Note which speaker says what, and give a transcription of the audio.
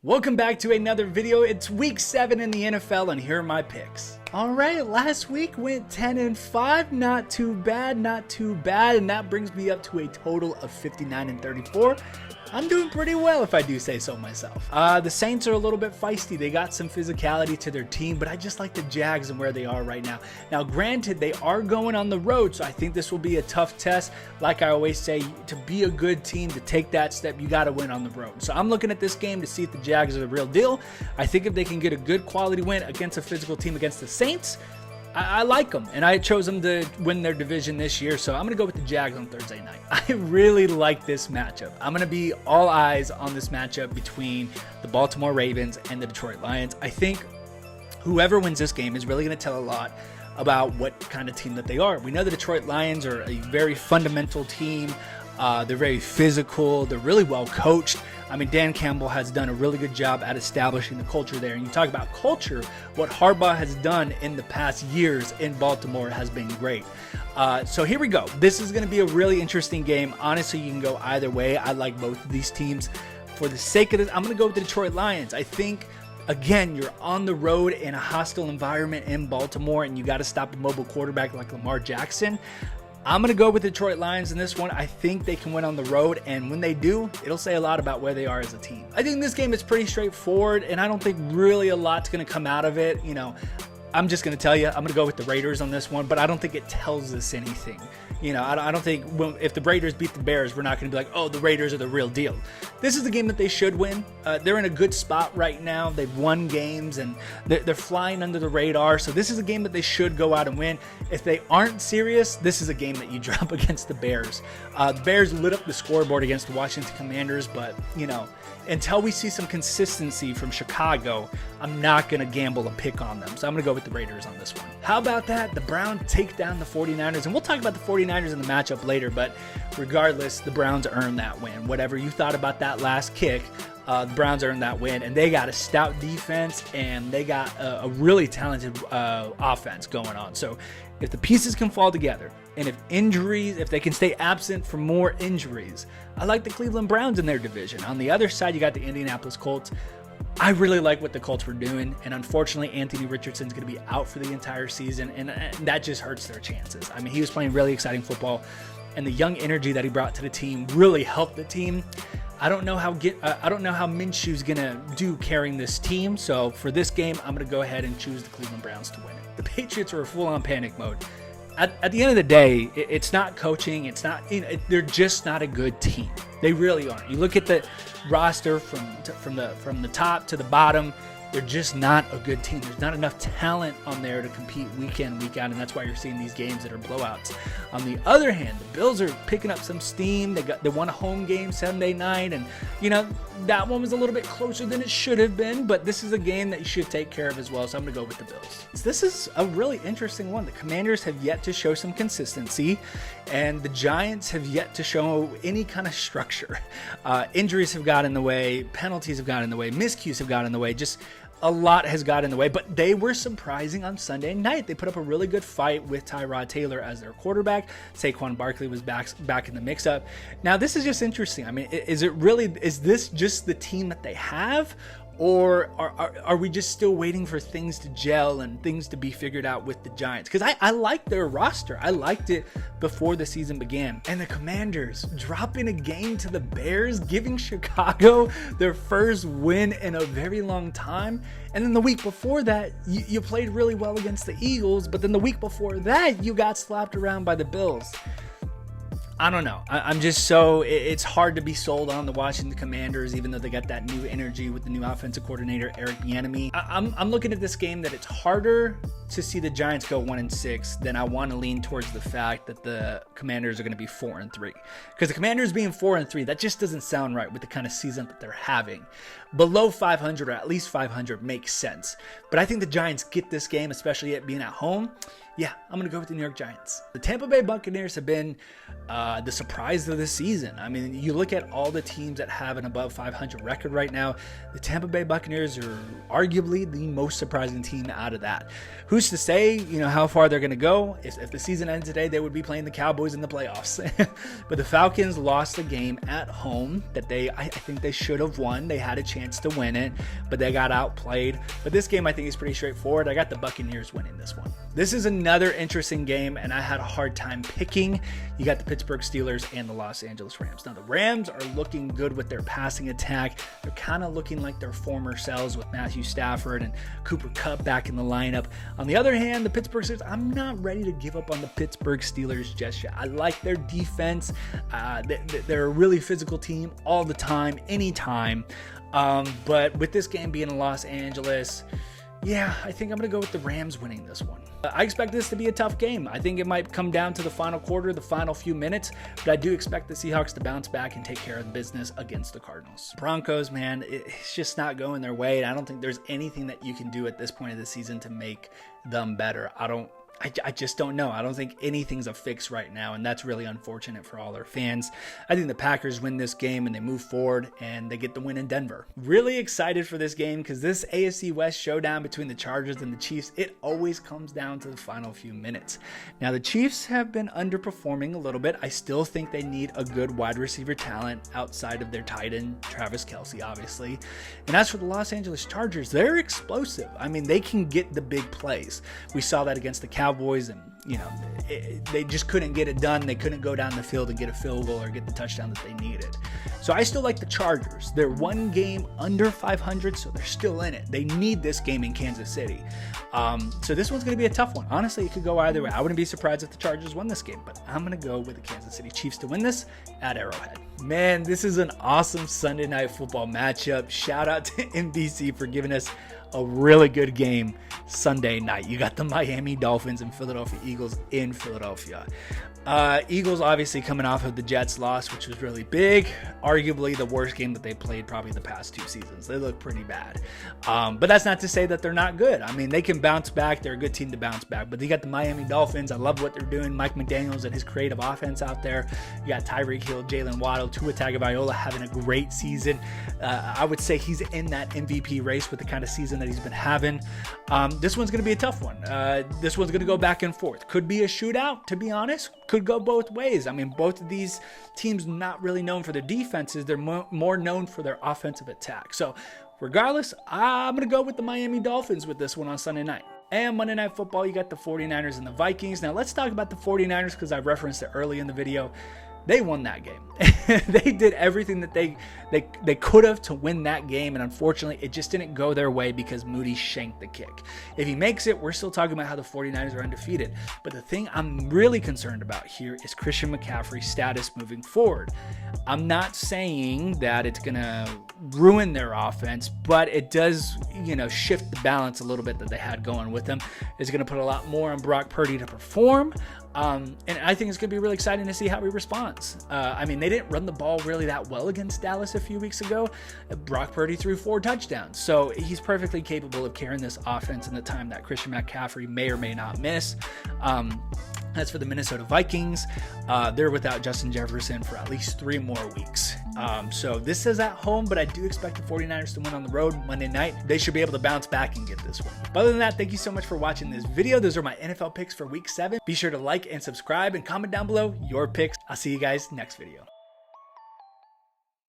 Speaker 1: Welcome back to another video. It's week 7 in the NFL and here are my picks. Alright, last week went 10-5, not too bad, and that brings me up to a total of 59-34. I'm doing pretty well if I do say so myself. The Saints are a little bit feisty. They got some physicality to their team, but I just like the Jags and where they are right now. Now, granted, they are going on the road, so I think this will be a tough test. Like I always say, to be a good team, to take that step, you got to win on the road. So I'm looking at this game to see if the Jags are the real deal. I think if they can get a good quality win against a physical team against the Saints, I like them, and I chose them to win their division this year, so I'm going to go with the Jags on Thursday night. I really like this matchup. I'm going to be all eyes on this matchup between the Baltimore Ravens and the Detroit Lions. I think whoever wins this game is really going to tell a lot about what kind of team that they are. We know the Detroit Lions are a very fundamental team. They're very physical. They're really well coached. I mean, Dan Campbell has done a really good job at establishing the culture there. And you talk about culture, what Harbaugh has done in the past years in Baltimore has been great. So here we go. This is going to be a really interesting game. Honestly, you can go either way. I like both of these teams. For the sake of this, I'm going to go with the Detroit Lions. I think, again, you're on the road in a hostile environment in Baltimore, and you got to stop a mobile quarterback like Lamar Jackson. I'm going to go with the Detroit Lions in this one. I think they can win on the road, and when they do, it'll say a lot about where they are as a team. I think this game is pretty straightforward, and I don't think really a lot's going to come out of it. You know, I'm just going to tell you, I'm going to go with the Raiders on this one, but I don't think it tells us anything. You know, I don't think if the Raiders beat the Bears, we're not going to be like, oh, the Raiders are the real deal. This is the game that they should win. They're in a good spot right now. They've won games, and they're flying under the radar. So this is a game that they should go out and win. If they aren't serious, this is a game that you drop against the Bears. The Bears lit up the scoreboard against the Washington Commanders, but, you know, until we see some consistency from Chicago, I'm not going to gamble a pick on them. So I'm going to go with the Raiders on this one. How about that? The Browns take down the 49ers. And we'll talk about the 49ers in the matchup later, but regardless, the Browns earned that win. Whatever you thought about that last kick, the Browns earned that win. And they got a stout defense, and they got a really talented offense going on. So if the pieces can fall together, and if they can stay absent from more injuries, I like the Cleveland Browns in their division. On the other side, you got the Indianapolis Colts. I really like what the Colts were doing, and unfortunately, Anthony Richardson's going to be out for the entire season, and that just hurts their chances. I mean, he was playing really exciting football, and the young energy that he brought to the team really helped the team. I don't know how Minshew's going to do carrying this team, so for this game, I'm going to go ahead and choose the Cleveland Browns to win it. The Patriots are full-on panic mode. At the end of the day, it's not coaching. It's not. They're just not a good team. They really aren't. You look at the roster from the top to the bottom. They're just not a good team. There's not enough talent on there to compete week in, week out, and that's why you're seeing these games that are blowouts. On the other hand, the Bills are picking up some steam. They won a home game Sunday night, and you know that one was a little bit closer than it should have been, but this is a game that you should take care of as well, so I'm going to go with the Bills. This is a really interesting one. The Commanders have yet to show some consistency, and the Giants have yet to show any kind of structure. Injuries have got in the way, penalties have got in the way, miscues have got in the way, just a lot has got in the way, but they were surprising on Sunday night. They put up a really good fight with Tyrod Taylor as their quarterback. Saquon Barkley was back in the mix-up. Now, this is just interesting. I mean, is this just the team that they have? Or are we just still waiting for things to gel and things to be figured out with the Giants? Because I like their roster. I liked it before the season began. And the Commanders dropping a game to the Bears, giving Chicago their first win in a very long time. And then the week before that, you played really well against the Eagles. But then the week before that, you got slapped around by the Bills. I don't know. I'm just it's hard to be sold on the Washington Commanders, even though they got that new energy with the new offensive coordinator, Eric Bieniemy. I'm looking at this game that it's harder to see the Giants go 1-6 than I want to lean towards the fact that the Commanders are going to be 4-3. Because the Commanders being 4-3, that just doesn't sound right with the kind of season that they're having. Below 500 or at least 500 makes sense. But I think the Giants get this game, especially it being at home. Yeah, I'm going to go with the New York Giants. The Tampa Bay Buccaneers have been the surprise of the season. I mean, you look at all the teams that have an above 500 record right now, the Tampa Bay Buccaneers are arguably the most surprising team out of that. Who who's to say, how far they're going to go? If the season ends today, they would be playing the Cowboys in the playoffs. But the Falcons lost the game at home that I think they should have won. They had a chance to win it, but they got outplayed. But this game, I think, is pretty straightforward. I got the Buccaneers winning this one. This is another interesting game, and I had a hard time picking. You got the Pittsburgh Steelers and the Los Angeles Rams. Now, the Rams are looking good with their passing attack. They're kind of looking like their former selves with Matthew Stafford and Cooper Kupp back in the lineup. On the other hand, the Pittsburgh Steelers, I'm not ready to give up on the Pittsburgh Steelers just yet. I like their defense. They're a really physical team all the time, anytime. But with this game being in Los Angeles, yeah, I think I'm going to go with the Rams winning this one. I expect this to be a tough game. I think it might come down to the final quarter, the final few minutes, but I do expect the Seahawks to bounce back and take care of business against the Cardinals. Broncos, man, it's just not going their way, and I don't think there's anything that you can do at this point of the season to make them better. I just don't know. I don't think anything's a fix right now, and that's really unfortunate for all their fans. I think the Packers win this game and they move forward and they get the win in Denver. Really excited for this game because this AFC West showdown between the Chargers and the Chiefs, it always comes down to the final few minutes. Now, the Chiefs have been underperforming a little bit. I still think they need a good wide receiver talent outside of their tight end, Travis Kelce, obviously. And as for the Los Angeles Chargers, they're explosive. I mean, they can get the big plays. We saw that against the Cowboys, and they just couldn't get it done. They couldn't go down the field and get a field goal or get the touchdown that they needed. So I still like the Chargers. They're one game under 500, so they're still in it. They need this game in Kansas City. So this one's going to be a tough one. Honestly, it could go either way. I wouldn't be surprised if the Chargers won this game, but I'm going to go with the Kansas City Chiefs to win this at Arrowhead. Man, this is an awesome Sunday Night Football matchup. Shout out to NBC for giving us a really good game Sunday night. You got the Miami Dolphins and Philadelphia Eagles in Philadelphia. Eagles obviously coming off of the Jets loss, which was really big. Arguably the worst game that they played probably the past 2 seasons. They look pretty bad. But that's not to say that they're not good. I mean, they can bounce back. They're a good team to bounce back. But you got the Miami Dolphins. I love what they're doing. Mike McDaniels and his creative offense out there. You got Tyreek Hill, Jalen Waddle, Tua Tagovailoa having a great season. I would say he's in that MVP race with the kind of season that he's been having. This one's going to be a tough one. This one's going to go back and forth. Could be a shootout, to be honest. Could go both ways. I mean, both of these teams not really known for their defenses. They're more known for their offensive attack. So regardless, I'm going to go with the Miami Dolphins with this one on Sunday night. And Monday Night Football, you got the 49ers and the Vikings. Now let's talk about the 49ers because I referenced it early in the video. They won that game. They did everything that they could have to win that game, and unfortunately, it just didn't go their way because Moody shanked the kick. If he makes it, we're still talking about how the 49ers are undefeated. But the thing I'm really concerned about here is Christian McCaffrey's status moving forward. I'm not saying that it's going to ruin their offense, but it does, shift the balance a little bit that they had going with them. It's going to put a lot more on Brock Purdy to perform. And I think it's going to be really exciting to see how he responds. I mean, they didn't run the ball really that well against Dallas a few weeks ago. Brock Purdy threw 4 touchdowns. So he's perfectly capable of carrying this offense in the time that Christian McCaffrey may or may not miss. As for the Minnesota Vikings, they're without Justin Jefferson for at least 3 more weeks. So this is at home, but I do expect the 49ers to win on the road Monday night. They should be able to bounce back and get this one. But other than that, thank you so much for watching this video. Those are my NFL picks for week 7. Be sure to like and subscribe and comment down below your picks. I'll see you guys next video.